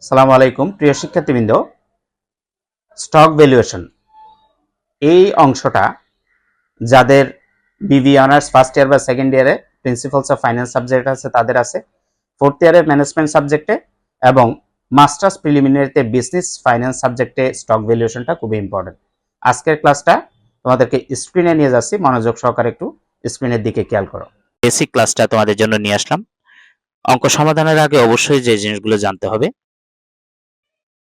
সালামু আলাইকুম প্রিয় শিক্ষার্থীবৃন্দ। স্টক ভ্যালুয়েশন এই অংশটা যাদের বিবি অনার্স ফার্স্ট ইয়ার বা সেকেন্ড ইয়ারে প্রিন্সিপালস অফ ফাইন্যান্স সাবজেক্ট আছে তাদের আছে, ফোর্থ ইয়ারে ম্যানেজমেন্ট সাবজেক্টে এবং মাস্টার্স প্রিলিমিনারিতে বিজনেস ফাইন্যান্স সাবজেক্টে স্টক ভ্যালুয়েশনটা খুবই ইম্পর্টেন্ট। আজকের ক্লাসটা তোমাদেরকে স্ক্রিনে নিয়ে যাচ্ছি, মনোযোগ সহকারে একটু স্ক্রিনের দিকে খেয়াল করো। বেসিক ক্লাসটা তোমাদের জন্য নিয়ে আসলাম। অঙ্ক সমাধানের আগে অবশ্যই যে জিনিসগুলো জানতে হবে,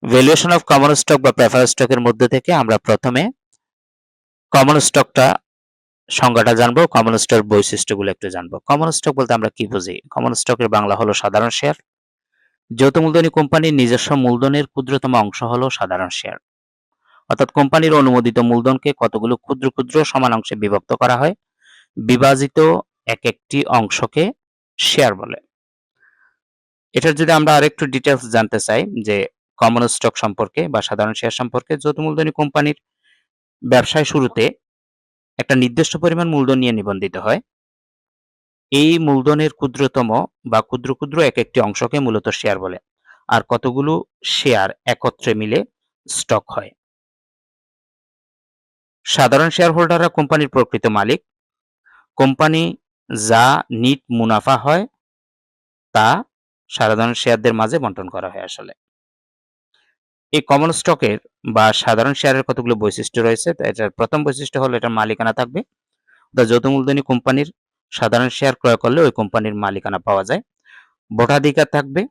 ভ্যালুয়েশন অফ কমন স্টক বা প্রেফারেন্স স্টকের মধ্যে থেকে আমরা প্রথমে কমন স্টকটা সংজ্ঞাটা জানবো, কমন স্টক বৈশিষ্ট্যগুলো একটু জানবো। কমন স্টক বলতে আমরা কি বুঝি? কমন স্টকের বাংলা হলো সাধারণ শেয়ার। যৌথ মূলধনী কোম্পানির নিজস্ব মূলধনের ক্ষুদ্রতম অংশ হলো সাধারণ শেয়ার। অর্থাৎ কোম্পানির অনুমোদিত মূলধনকে কতগুলো ক্ষুদ্র ক্ষুদ্র সমান অংশে বিভক্ত করা হয়, বিভাজিত এক একটি অংশকে শেয়ার বলে। এটার যদি আমরা আরেকটু ডিটেলস জানতে চাই যে কমন স্টক সম্পর্কে বা সাধারণ শেয়ার সম্পর্কে, যৌথ মূলধনী কোম্পানির ব্যবসায় শুরুতে একটা নির্দিষ্ট পরিমাণ মূলধন নিয়ে নিবন্ধিত হয়। এই মূলধনের ক্ষুদ্রতম বা ক্ষুদ্র ক্ষুদ্র এক একটি অংশকে মূলত শেয়ার বলে। আর কতগুলো শেয়ার একত্রে মিলে স্টক হয়। সাধারণ শেয়ার হোল্ডাররা কোম্পানির প্রকৃত মালিক। কোম্পানি যা নিট মুনাফা হয় তা সাধারণ শেয়ারদের মাঝে বন্টন করা হয়। আসলে এই কমন স্টকের বা সাধারণ শেয়ারের কতগুলো বৈশিষ্ট্য রয়েছে। এটার প্রথম বৈশিষ্ট্য হলো এটার মালিকানা থাকবে। যৌথ মূলধনী কোম্পানির সাধারণ শেয়ার ক্রয় করলে ওই কোম্পানির মালিকানা পাওয়া যায়। ভোটাধিকার থাকবে,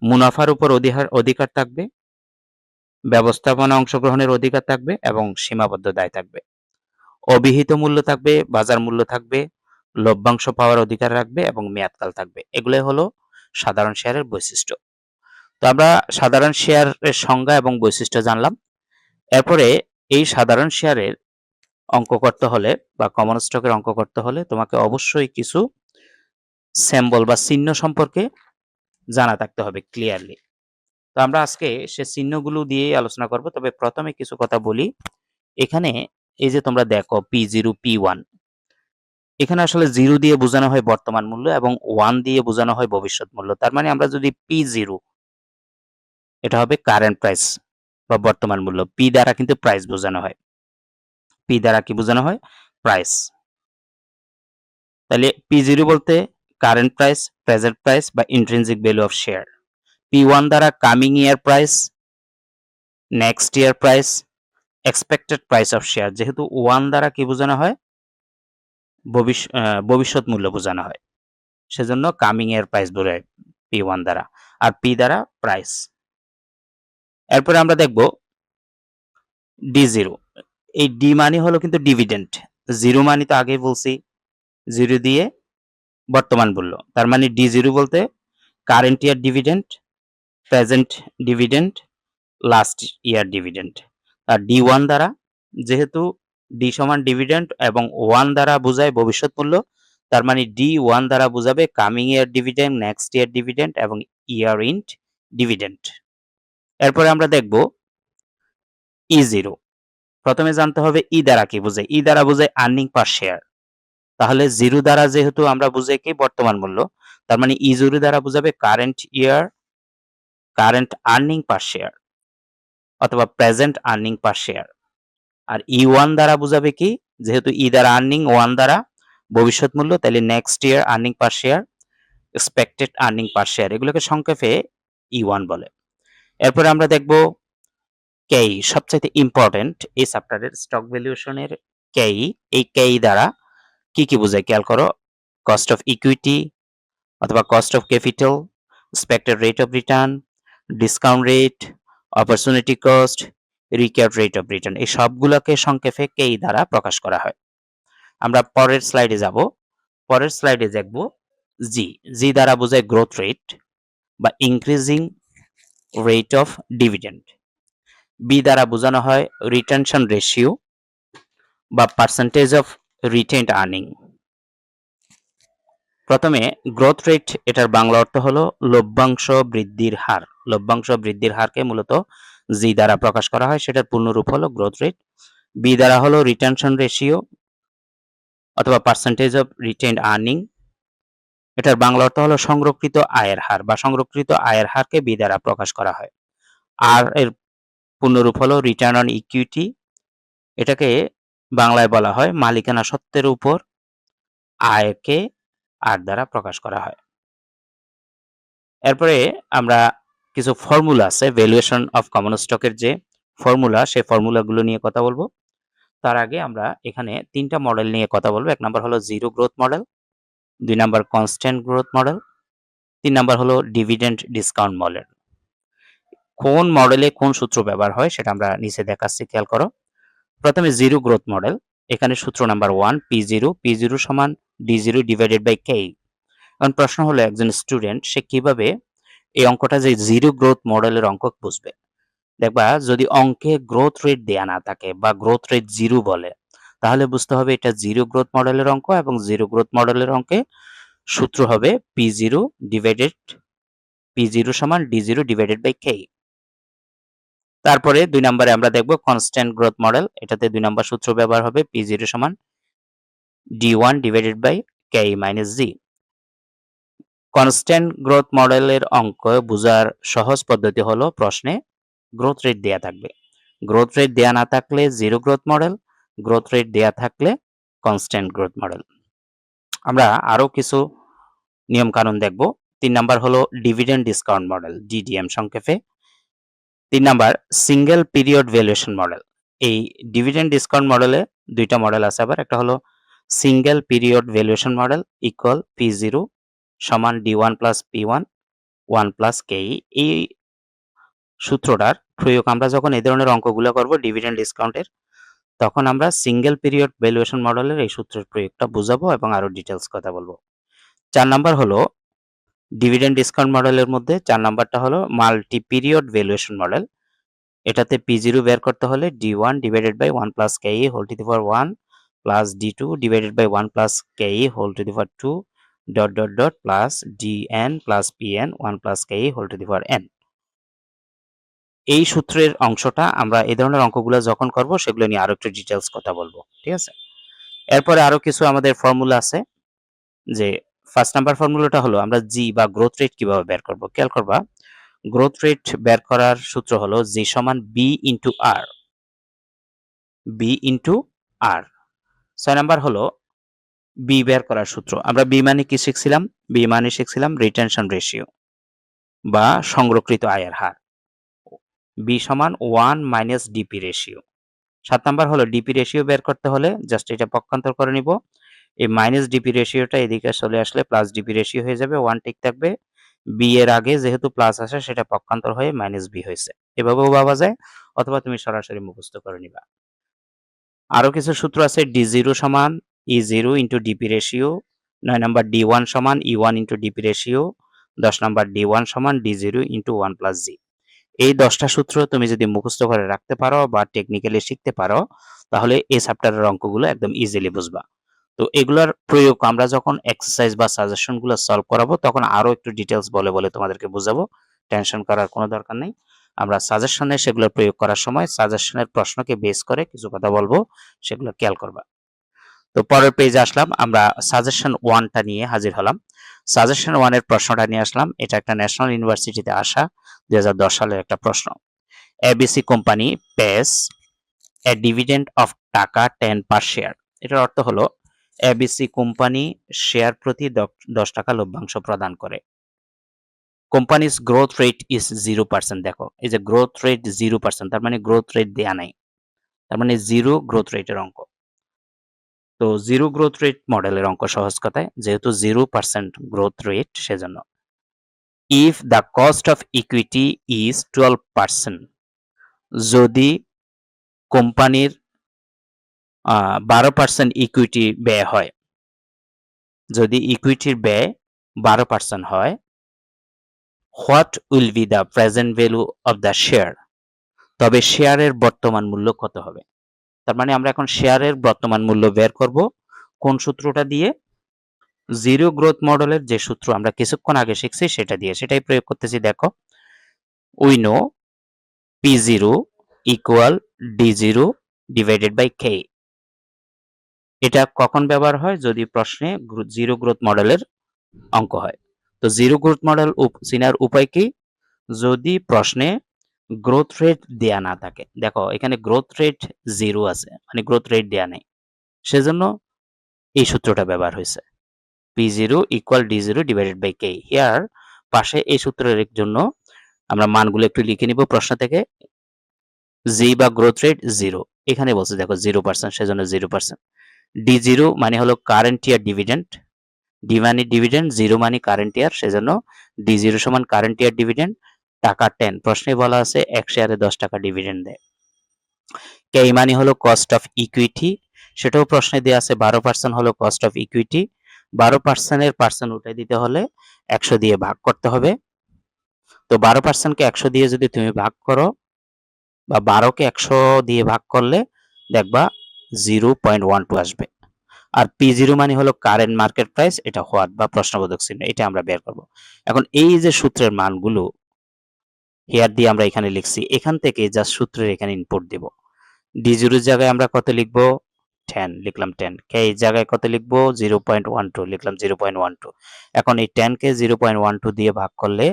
মুনাফার উপর অধিকার থাকবে, ব্যবস্থাপনা অংশগ্রহণের অধিকার থাকবে এবং সীমাবদ্ধ দায় থাকবে। অবিহিত মূল্য থাকবে, বাজার মূল্য থাকবে, লভ্যাংশ পাওয়ার অধিকার রাখবে এবং মেয়াদকাল থাকবে। এগুলোই হলো সাধারণ শেয়ারের বৈশিষ্ট্য। তো আমরা সাধারণ শেয়ারের সংজ্ঞা এবং বৈশিষ্ট্য জানলাম। এরপরে এই সাধারণ শেয়ারের অঙ্ক করতে হলে বা কমন স্টকের অঙ্ক করতে হলে তোমাকে অবশ্যই কিছু সিম্বল বা চিহ্ন সম্পর্কে জানা থাকতে হবে ক্লিয়ারলি। তো আমরা আজকে সে চিহ্নগুলো দিয়েই আলোচনা করব। তবে প্রথমে কিছু কথা বলি। এখানে এই যে তোমরা দেখো P0 P1, এখানে আসলে 0 দিয়ে বোঝানো হয় বর্তমান মূল্য এবং 1 দিয়ে বোঝানো হয় ভবিষ্যৎ মূল্য। তার মানে আমরা যদি P0, এটা হবে কারেন্ট প্রাইস বা বর্তমান মূল্য। P দ্বারা কিন্তু প্রাইস বোঝানো হয়। P দ্বারা কি বোঝানো হয়? প্রাইস। তাহলে P0 বলতে কারেন্ট প্রাইস, প্রেজেন্ট প্রাইস বা intrinsic value of share. P1 দ্বারা coming year price, next year price, expected price of share. যেহেতু 1 দ্বারা কি বোঝানো হয়? ভবিষ্যৎ মূল্য বোঝানো হয়। সেজন্য কামিং ইয়ার প্রাইস বোঝায় P1 দ্বারা, আর P দ্বারা প্রাইস। এরপরে আমরা দেখব D0। এই D মানে হলো কিন্তু ডিভিডেন্ড। 0 মানে তো আগেই বলছি 0 দিয়ে বর্তমান মূল্য। তার মানে D0 বলতে current year dividend, present dividend, last year dividend. আর D1 দ্বারা, যেহেতু D সমান ডিভিডেন্ড এবং 1 দ্বারা বোঝায় ভবিষ্যৎ মূল্য, তার মানে D1 দ্বারা বোঝাবে কামিং ইয়ার ডিভিডেন্ড, নেক্সট ইয়ার ডিভিডেন্ড এবং ইয়ার এন্ড ডিভিডেন্ড। এরপরে আমরা দেখব E0। প্রথমে জানতে হবে ই দ্বারা কি বোঝায়। ই দ্বারা বোঝায় আর্নিং পার শেয়ার। তাহলে 0 দ্বারা যেহেতু আমরা বুঝাই কি বর্তমান মূল্য, তার মানে E0 দ্বারা বোঝাবে কারেন্ট ইয়ার, কারেন্ট আর্নিং পার শেয়ার অথবা প্রেজেন্ট আর্নিং পার শেয়ার। আর E1 দ্বারা বোঝাবে কি, যেহেতু ই দ্বারা আর্নিং, 1 দ্বারা ভবিষ্যৎ মূল্য, তাহলে নেক্সট ইয়ার আর্নিং পার শেয়ার, এক্সপেক্টেড আর্নিং পার শেয়ার। এগুলোকে সংক্ষেপে E1 বলে। এরপরে আমরা দেখব কেই, সবচাইতে ইম্পর্টেন্ট এই চ্যাপ্টারের স্টক ভ্যালুয়েশনের কেই। এই কেই দ্বারা কি কি বোঝায় খেয়াল করো। কস্ট অফ ইকুইটি অথবা cost of capital, expected rate of return, discount rate, opportunity cost, recap rate of return, এই সবগুলোকে সংক্ষেপে কেই দ্বারা প্রকাশ করা হয়। আমরা পরের স্লাইডে যাব। পরের স্লাইডে দেখব জি। জি দ্বারা বোঝায় গ্রোথ রেট বা increasing rate of dividend. B দ্বারা বোঝানো হয় রিটেনশন রেশিও বা পার্সেন্টেজ অফ রিটেন্ড আর্নিং। প্রথমে গ্রোথ রেট, এটার বাংলা অর্থ হলো লভ্যাংশ বৃদ্ধির হার। লভ্যাংশ বৃদ্ধির হারকে মূলত জি দ্বারা প্রকাশ করা হয়, সেটার পূর্ণরূপ হলো গ্রোথ রেট। বি দ্বারা হলো রিটেনশন রেশিও অথবা পার্সেন্টেজ অফ রিটেন্ড আর্নিং। এটার বাংলা অর্থ হলো সংরক্ষিত আয়ের হার বা সংরক্ষিত আয়ের হারকে বি দ্বারা প্রকাশ করা হয়। আর এর পূর্ণরূপ হলো রিটার্ন অন ইকুইটি। এটাকে বাংলায় বলা হয় মালিকানা সত্ত্বের উপর আয়কে আর দ্বারা প্রকাশ করা হয়। এরপরে আমরা কিছু ফর্মুলা আছে ভ্যালুয়েশন অফ কমন স্টকের যে ফর্মুলা, সেই ফর্মুলাগুলো নিয়ে কথা বলবো। তার আগে আমরা এখানে 3টা মডেল নিয়ে কথা বলবো। 1 নাম্বার হলো zero growth model, 2 number constant growth model, 3 number হলো ডিভিডেন্ড ডিসকাউন্ট মডেল। কোন মডেলে কোন সূত্র ব্যবহার হয় সেটা আমরা নিচে দেখাচ্ছি, খেয়াল করো। প্রথমে জিরো গ্রোথ মডেল, এখানে সূত্র নাম্বার 1 P0 সমান D0 ডিভাইডেড বাই K। এখন প্রশ্ন হলো একজন স্টুডেন্ট সে কিভাবে এই অঙ্কটা যে জিরো গ্রোথ মডেলের অঙ্ক বুঝবে। দেখবা যদি অঙ্কে গ্রোথ রেট দেয়া না থাকে বা গ্রোথ রেট 0 বলে, তাহলে বুঝতে হবে এটা জিরো গ্রোথ মডেলের অঙ্ক, এবং জিরো গ্রোথ মডেলের অঙ্কে সূত্র হবে P0 সমান D0 ডিভাইডেড বাই K। তারপরে 2 নম্বরে আমরা দেখব কনস্ট্যান্ট গ্রোথ মডেল, এটাতে 2 নম্বর সূত্র ব্যবহার হবে P0 সমান D1 divided by K minus G। Constant growth মডেলের অঙ্ক বোঝার সহজ পদ্ধতি হলো প্রশ্নে গ্রোথ রেট দেয়া থাকবে, গ্রোথ রেট দেয়া না থাকলে zero growth model, growth rate দেয়া থাকলে কনস্ট্যান্ট গ্রোথ মডেল। আমরা আরো কিছু নিয়ম কানুন দেখব। 3 নাম্বার হলো ডিভিডেন্ড ডিসকাউন্ট মডেল, DDM সংক্ষেপে। 3 number single period valuation model. এই ডিভিডেন্ড ডিসকাউন্ট মডেলে 2টা মডেল আছে আবার, একটা হলো single period valuation model equal P0 সমান D1 plus P1 1 plus KE। এই সূত্রটার প্রয়োগ আমরা যখন এই ধরনের অঙ্কগুলো করব ডিভিডেন্ড ডিসকাউন্টের, তখন আমরা সিঙ্গেল পিরিয়ড ভ্যালুয়েশন মডেলের এই সূত্রের প্রয়োগটা বুঝাবো এবং আরো ডিটেলস কথা বলবো। 4 নাম্বার হলো ডিভিডেন্ড ডিসকাউন্ট মডেলের মধ্যে 4 নাম্বারটা হলো মাল্টি পিরিয়ড ভ্যালুয়েশন মডেল। এটাতে P0 বের করতে হলে D1 divided by 1 plus KE whole to the power 1 plus D2 divided by 1 plus KE whole to the power 2 dot dot dot plus DN plus PN 1 plus KE whole to the power N। এই সূত্রের অংশটা আমরা এই ধরনের অঙ্কগুলো যখন করব সেগুলো নিয়ে আরো একটু ডিটেলস কথা বলবো, ঠিক আছে। এরপরে আরো কিছু আমাদের ফর্মুলা আছে, যে ফার্স্ট নাম্বার ফর্মুলাটা হলো আমরা জি বা গ্রোথ রেট কিভাবে বের করব। খেয়াল করবা, গ্রোথ রেট বের করার সূত্র হলো জি সমান বি ইন্টু আর, বি ইন্টু আর। 6 নাম্বার হলো বি বের করার সূত্র। আমরা বি মানে কি শিখছিলাম? বি মানে শিখছিলাম রিটেনশন রেশিও বা সংরক্ষিত আয়ের হার। বি সমান 1 মাইনাস ডিপি রেশিও। 7 নাম্বার হলো ডিপি রেশিও বের করতে হলে জাস্ট এটা পক্ষান্তর করে নিব। এই মাইনাস ডিপি রেশিওটা এদিকে চলে আসলে প্লাস ডিপি রেশিও হয়ে যাবে, 1 ঠিক থাকবে। বি এর আগে যেহেতু প্লাস আসে সেটা পক্ষান্তর হয়ে মাইনাস বি হয়েছে, এভাবেও ভাবা যায়, অথবা তুমি সরাসরি মুখস্থ করে নিবা। আরো কিছু সূত্র আছে, D0 সমান E0 into DP ratio, 9 number D1 সমান E1 into DP ratio, 10 number D1 সমান D0 ইন্টু 1 প্লাস জি। এই 10টা সূত্র তুমি যদি মুখস্থ করে রাখতে পারো বা টেকনিক্যালি শিখতে পারো, তাহলে এই চ্যাপ্টারের অঙ্কগুলো একদম ইজিলি বুঝবা। তো এগুলোর প্রয়োগ আমরা যখন এক্সারসাইজ বা সাজেশনগুলো সলভ করাবো তখন আরো একটু ডিটেলস বলে বলে তোমাদেরকে বোঝাবো, টেনশন করার কোনো দরকার নেই। আমরা সাজেশনে সেগুলো প্রয়োগ করার সময় সাজেশনের প্রশ্নকে বেস করে কিছু কথা বলবো, সেগুলো খেয়াল করবা। তো পরের পেজে আসলাম, আমরা সাজেশন 1টা নিয়ে হাজির হলাম। সাজেশন 1 এর প্রশ্নটা নিয়ে আসলাম, এটা একটা ন্যাশনাল ইউনিভার্সিটিতে আসা 2010 সালের একটা প্রশ্ন। ABC company pace A dividend of টাকা 10 পার শেয়ার। এটার অর্থ হলো এবিসি কোম্পানি শেয়ার প্রতি 10 টাকা লভ্যাংশ প্রদান করে। Companies growth rate is 0%। দেখো এই যে গ্রোথ রেট 0%, তার মানে গ্রোথ রেট দেয়া নাই, তার মানে জিরো গ্রোথ রেটের অঙ্ক। তো জিরো গ্রোথ রেট মডেলের অঙ্ক সহজ কথায়, যেহেতু 0% গ্রোথ রেট সেজন্য। If the cost of equity is 12%, যদি কোম্পানির 12% ইকুইটি ব্যয় হয়, যদি ইকুইটির ব্যয় 12% হয়, what will be the present value of the share, তবে শেয়ারের বর্তমান মূল্য কত হবে। তার মানে আমরা এখন শেয়ারের বর্তমান মূল্য বের করব কোন সূত্রটা দিয়ে? জিরো গ্রোথ মডেলের যে সূত্র আমরা কিছুক্ষণ আগে শিখছি সেটা দিয়ে, সেটাই প্রয়োগ করতেছি। দেখো, we know P0 equal D0 divided by K। এটা কখন ব্যবহার হয়? যদি প্রশ্নে জিরো গ্রোথ মডেলের অঙ্ক হয়। তো জিরো গ্রোথ মডেল চেনার উপায় কি? যদি প্রশ্নে গ্রোথ রেট দেয়া না থাকে, দেখো এখানে গ্রোথ রেট 0 আছে, মানে গ্রোথ রেট দেয়া নেই, সেজন্য এই সূত্রটা ব্যবহার হয়েছে, P0 = D0 divided by K। Here পাশে এই সূত্রের জন্য আমরা মানগুলো একটু লিখে নিব প্রশ্ন থেকে। জি বা গ্রোথ রেট 0, এখানে বলছে দেখো 0%, সেজন্য 0%। D0 মানে হলো কারেন্ট ইয়ার ডিভিডেন্ড, ডি মানে ডিভিডেন্ড, 0 মানে কারেন্ট ইয়ার, সেজন্য D0 সমান কারেন্ট ইয়ার ডিভিডেন্ড। টাকা 10, প্রশ্নে বলা আছে 1 শেয়ারে 10 টাকা ডিভিডেন্ড দেয়। K মানে হলো কস্ট অফ ইকুইটি, সেটাও প্রশ্নে দেওয়া আছে 12% হলো কস্ট অফ ইকুইটি। 12% এর পার্সেন্ট উঠাই দিতে হলে 100 দিয়ে ভাগ করতে হবে। তো 12% কে 100 দিয়ে যদি তুমি ভাগ করো, বা 12 কে 100 দিয়ে ভাগ করলে দেখবা 0.12 আসবে। আর P0 মানে হলো কারেন্ট মার্কেট প্রাইস, এটা হোয়াট বা প্রশ্নবোধক চিহ্ন, এটা আমরা বের করব। এখন এই যে সূত্রের মানগুলো হেয়ার দিয়ে আমরা এখানে লিখছি, এখান থেকে জাস্ট সূত্রের এখানে ইনপুট দিব। D0 এর জায়গায় আমরা কত লিখব? 10, লিখলাম 10। K এর জায়গায় কত লিখব? 0.12, লিখলাম 0.12। এখন এই 10 কে 0.12 দিয়ে ভাগ করলে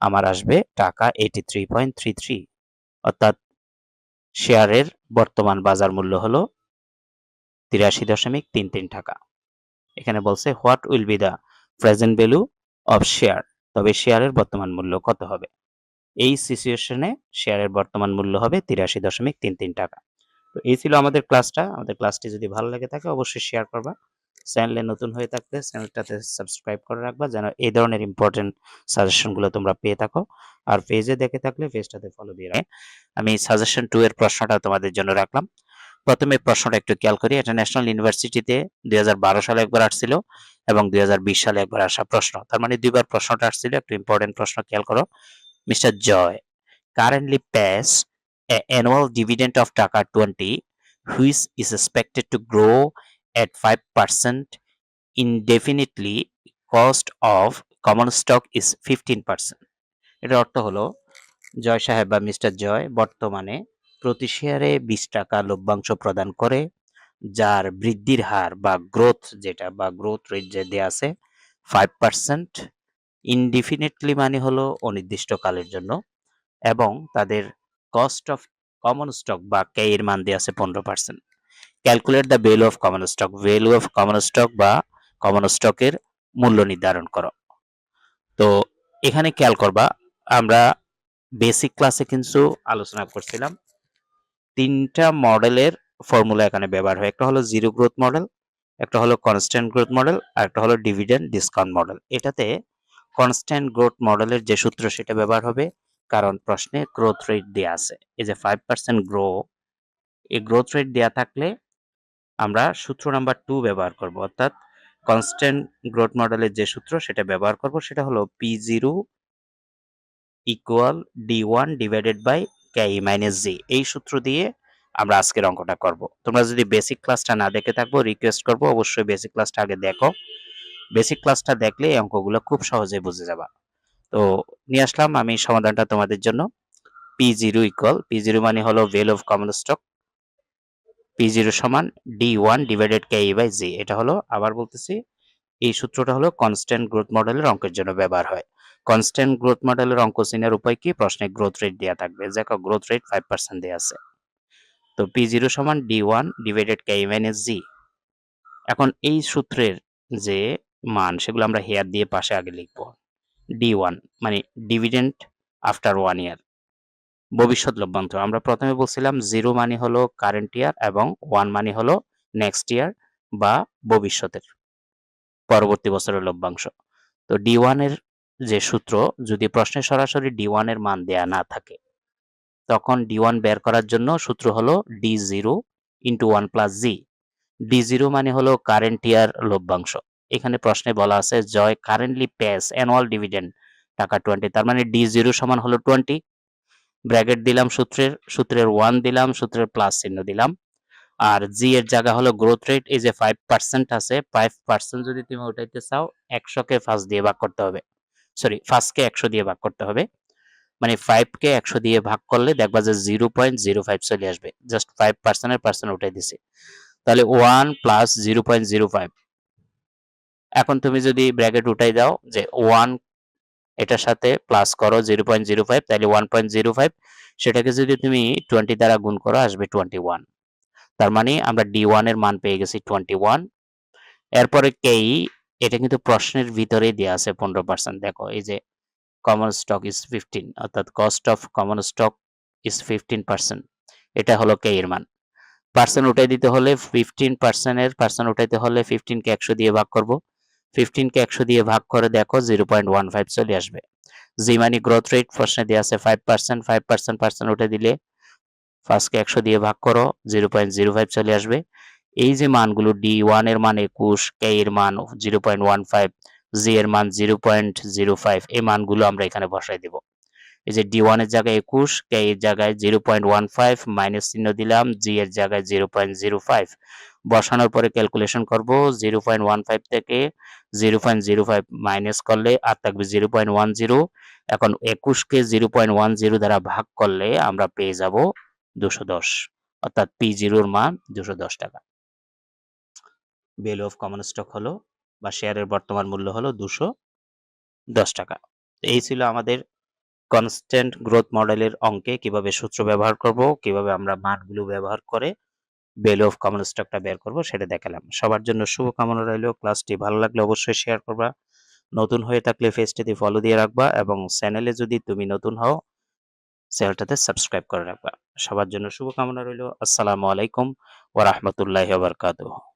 আমার আসবে টাকা 83.33, অর্থাৎ শেয়ারের বর্তমান বাজার মূল্য হলো 83.33 টাকা। এখানে বলছে what will be the present value of share, তবে শেয়ারের বর্তমান মূল্য কত হবে? এই সিচুয়েশনে শেয়ারের বর্তমান মূল্য হবে 83.33 টাকা। তো এই ছিল আমাদের ক্লাসটা। আমাদের ক্লাসটি যদি ভালো লেগে থাকে অবশ্যই শেয়ার করবা। চ্যানেলে নতুন হয়ে থাকলে চ্যানেলটাতে সাবস্ক্রাইব করে রাখবা, যেন এই ধরনের ইম্পর্টেন্ট সাজেশনগুলো তোমরা পেয়ে থাকো। আর পেজে দেখে থাকলে পেজটাতে ফলো দিয়ে রাখো। আমি সাজেশন 2 এর প্রশ্নটা তোমাদের জন্য রাখলাম। প্রথমে প্রশ্নটা একটু খেয়াল করি। এটা ন্যাশনাল ইউনিভার্সিটিতে 2012 সালে একবার আসছিল এবং 2020 সালে একবার আসা প্রশ্ন, তার মানে দুইবার প্রশ্নটা আসছিল। একটু ইম্পর্টেন্ট প্রশ্ন, খেয়াল করো। Mister Joy currently pays an annual dividend of Taka 20, which is expected to grow at 5% indefinitely. Cost of common stock is 15%. এটার অর্থ হলো জয় সাহেব বা মিস্টার জয় বর্তমানে প্রতি শেয়ারে 20 টাকা লভ্যাংশ প্রদান করে, যার বৃদ্ধির হার বা গ্রোথ যেটা বা গ্রোথ রেট যে দেয়া আছে 5%। ইনডিফিনিটলি মানে হলো অনির্দিষ্টকালের জন্য, এবং তাদের কস্ট অফ কমন স্টক বা কে এর মান দেওয়া আছে 15%। Calculate the value of common stock, value of common stock বা কমন স্টকের মূল্য নির্ধারণ করো। তো এখানে খেয়াল করবা, আমরা বেসিক ক্লাসে কিন্তু আলোচনা করছিলাম তিনটা মডেলের ফর্মুলা এখানে ব্যবহার হয়। একটা হলো জিরো গ্রোথ মডেল, একটা হলো কনস্ট্যান্ট গ্রোথ মডেল, আর একটা হলো ডিভিডেন্ড ডিসকাউন্ট মডেল। এটাতে কনস্ট্যান্ট গ্রোথ মডেলের যে সূত্র সেটা ব্যবহার হবে, কারণ প্রশ্নে গ্রোথ রেট দেয়া আছে। এই যে 5% গ্রো, এই গ্রোথ রেট দেয়া থাকলে আমরা সূত্র নাম্বার 2 ব্যবহার করব, অর্থাৎ কনস্ট্যান্ট গ্রোথ মডেলের যে সূত্র সেটা ব্যবহার করব, সেটা হলো P0 = D1 divided by K minus G। এই সূত্র দিয়ে আমরা আজকের অঙ্কটা করব। তোমরা যদি বেসিক ক্লাসটা না দেখে থাকবো, রিকোয়েস্ট করব অবশ্যই বেসিক ক্লাসটা আগে দেখো। বেসিক ক্লাসটা দেখলে এই অঙ্কগুলো খুব সহজে বুঝে যাবা। তো নিয়ে আসলাম আমি সমাধানটা তোমাদের জন্য। P0 মানে হলো value of common stock, P0 সমান D1 divided K by G। এটা হলো, আবার বলতেছি, এই সূত্রটা হলো কনস্ট্যান্ট গ্রোথ মডেলের অঙ্কের জন্য ব্যবহার হয়। কনস্ট্যান্ট গ্রোথ মডেলের অঙ্ক চেনার উপায় কি? প্রশ্নে গ্রোথ রেট দেওয়া থাকবে, দেখো গ্রোথ রেট 5% দেওয়া আছে। তো P0 সমান D1 divided K minus G। এখন এই সূত্রের যে মান সেগুলো আমরা হেয়ার দিয়ে পাশে আগে লিখব। D1 মানে ডিভিডেন্ড আফটার 1 ইয়ার, ভবিষ্যৎ লভ্যাংশ। আমরা প্রথমে বলছিলাম 0 মানে হলো কারেন্ট ইয়ার এবং 1 মানে হলো নেক্সট ইয়ার বা ভবিষ্যতের পরবর্তী বছরের লভ্যাংশ। তো D1 এর যে সূত্র, যদি প্রশ্নে সরাসরি D1 এর মান দেয়া না থাকে, তখন D1 বের করার জন্য সূত্র হলো D0 × 1 + G। D0 মানে হলো কারেন্ট ইয়ার লভ্যাংশ। এখানে প্রশ্নে বলা আছে জয় কারেন্টলি পেস অ্যানুয়াল ডিভিডেন্ড টাকা 20, তার মানে D0 সমান হলো 20। ব্র্যাকেট দিলাম সূত্রের 1 দিলাম, সূত্রের প্লাস চিহ্ন দিলাম। আর জি এর জায়গা হলো গ্রোথ রেট, এই যে 5% আছে, 5% যদি তুমি উঠাইতে চাও 100 কে 5 দিয়ে ভাগ করতে হবে, সরি 5 কে 100 দিয়ে ভাগ করতে হবে, মানে 5 কে 100 দিয়ে ভাগ করলে দেখবা যে 0.05 চলে আসবে। জাস্ট 5% এর পার্সেন্ট উঠাই দিছি, তাহলে 1 + 0.05 এখন তুমি যদি ব্র্যাকেট উঠাই দাও যে 1 এটার সাথে প্লাস করো 0.05, তাহলে 1.05, সেটাকে যদি তুমি 20 দ্বারা গুণ করো আসবে 21। তার মানে আমরা D1 এর মান পেয়ে গেছি 21। এরপরে কেই, এটা কিন্তু প্রশ্নের ভিতরেই দেওয়া আছে 15%। দেখো এই যে কমন স্টক ইজ 15, অর্থাৎ cost of common stock is 15%। এটা হলো কে এর মান। পার্সেন্ট উঠাই দিতে হলে 15% এর পার্সেন্ট উঠাইতে হলে 15 কে 100 দিয়ে ভাগ করব। 15 কে 100 দিয়ে ভাগ করে দেখো 0.15 চলে আসবে। জি মানি গ্রোথ রেট প্রশ্নে দেওয়া আছে 5%, 5% পার্সেন্ট উঠে দিলে 5 কে 100 দিয়ে ভাগ করো 0.05 চলে আসবে। এই যে মানগুলো D1 এর মান 21, কে এর মান 0.15, জি এর মান 0.05, এই মানগুলো আমরা এখানে বসাই দেব। এই যে D1 এর জায়গায় 21, কে এর জায়গায় 0.15, মাইনাস চিহ্ন দিলাম, জি এর জায়গায় 0.05 বসানোর পরে ক্যালকুলেশন করব। 0.15 থেকে 0.05 মাইনাস করলে আর থাকবে 0.10। এখন 21 কে 0.10 দ্বারা ভাগ করলে আমরা পেয়ে যাব 210, অর্থাৎ P0 এর মান 210 টাকা। ভ্যালু অফ কমন স্টক হলো বা শেয়ারের বর্তমান মূল্য হলো 210 টাকা। এই ছিল আমাদের কনস্ট্যান্ট গ্রোথ মডেলের অঙ্কে কিভাবে সূত্র ব্যবহার করব, কিভাবে আমরা মানগুলো ব্যবহার করে ভ্যালু অফ কমন স্টকটা বের করব সেটা দেখালাম। সবার জন্য শুভকামনা রইল। ক্লাসটি ভালো লাগলে অবশ্যই শেয়ার করবা। নতুন হয়ে থাকলে পেজটিতে ফলো দিয়ে রাখবা এবং চ্যানেলে যদি তুমি নতুন হও চ্যানেলটাতে সাবস্ক্রাইব করে রাখবা। সবার জন্য শুভকামনা রইল। আসসালামু আলাইকুম ওয়া রাহমাতুল্লাহি ওয়া বারাকাতুহু।